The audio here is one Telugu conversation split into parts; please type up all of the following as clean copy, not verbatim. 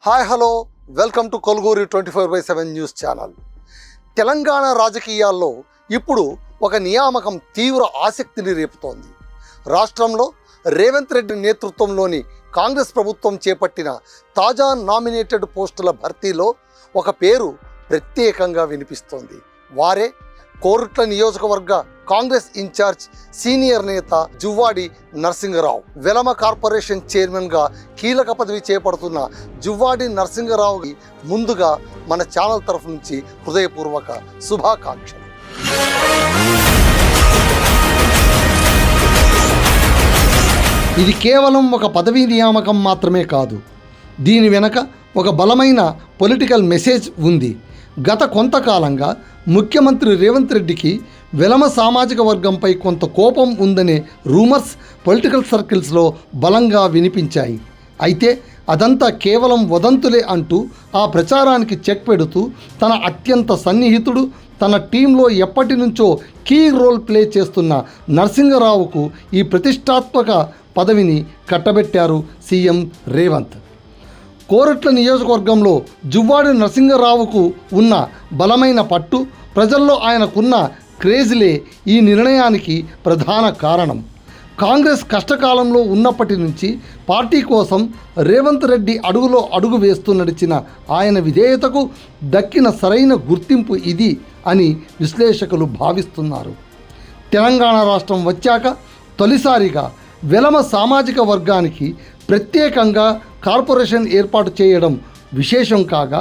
Hi hello welcome to Kolguri 24/7 news channel. Telangana రాజకీయాల్లో ఇప్పుడు ఒక నియామకం తీవ్ర ఆసక్తిని రేపుతోంది. రాష్ట్రంలో రేవంత్ రెడ్డి నేతృత్వంలోని కాంగ్రెస్ ప్రభుత్వం చేపట్టిన తాజా నామినేటెడ్ పోస్టుల భర్తీలో ఒక పేరు ప్రత్యేకంగా వినిపిస్తోంది. వారే కోరుట్ల నియోజకవర్గ కాంగ్రెస్ ఇన్ఛార్జ్ సీనియర్ నేత జువ్వాడి నరసింగరావు. వెలమ కార్పొరేషన్ చైర్మన్గా కీలక పదవి చేపడుతున్న జువ్వాడి నరసింగరావుకి ముందుగా మన ఛానల్ తరఫు నుంచి హృదయపూర్వక శుభాకాంక్షలు. ఇది కేవలం ఒక పదవీ నియామకం మాత్రమే కాదు. దీని వెనక ఒక బలమైన పొలిటికల్ మెసేజ్ ఉంది. గత కొంతకాలంగా ముఖ్యమంత్రి రేవంత్ రెడ్డికి వెలమ సామాజిక వర్గంపై కొంత కోపం ఉందనే రూమర్స్ పొలిటికల్ సర్కిల్స్లో బలంగా వినిపించాయి. అయితే అదంతా కేవలం వదంతులే అంటూ ఆ ప్రచారానికి చెక్ పెడుతూ తన అత్యంత సన్నిహితుడు, తన టీంలో ఎప్పటి నుంచో కీ రోల్ ప్లే చేస్తున్న నరసింగరావుకు ఈ ప్రతిష్టాత్మక పదవిని కట్టబెట్టారు సీఎం రేవంత్. కోరుట్ల నియోజకవర్గంలో జువ్వాడి నరసింగరావుకు ఉన్న బలమైన పట్టు, ప్రజల్లో ఆయనకున్న క్రేజ్లే ఈ నిర్ణయానికి ప్రధాన కారణం. కాంగ్రెస్ కష్టకాలంలో ఉన్నప్పటి నుంచి పార్టీ కోసం రేవంత్ రెడ్డి అడుగులో అడుగు వేస్తూ నడిచిన ఆయన విధేయతకు దక్కిన సరైన గుర్తింపు ఇది అని విశ్లేషకులు భావిస్తున్నారు. తెలంగాణ రాష్ట్రం వచ్చాక తొలిసారిగా వెలమ సామాజిక వర్గానికి ప్రత్యేకంగా కార్పొరేషన్ ఏర్పాటు చేయడం విశేషం కాగా,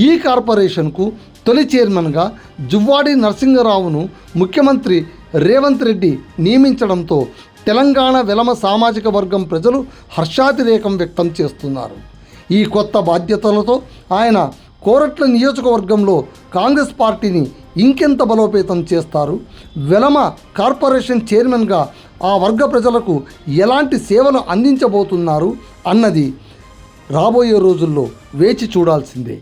ఈ కార్పొరేషన్కు తొలి చైర్మన్గా జువ్వాడి నరసింగరావును ముఖ్యమంత్రి రేవంత్ రెడ్డి నియమించడంతో తెలంగాణ వెలమ సామాజిక వర్గం ప్రజలు హర్షాతిరేకం వ్యక్తం చేస్తున్నారు. ఈ కొత్త బాధ్యతలతో ఆయన కోరుట్ల నియోజకవర్గంలో కాంగ్రెస్ పార్టీని ఇంకెంత బలోపేతం చేస్తారు, వెలమ కార్పొరేషన్ చైర్మన్గా ఆ వర్గ ప్రజలకు ఎలాంటి సేవలు అందించబోతున్నారు అన్నది రాబోయే రోజుల్లో వేచి చూడాల్సిందే.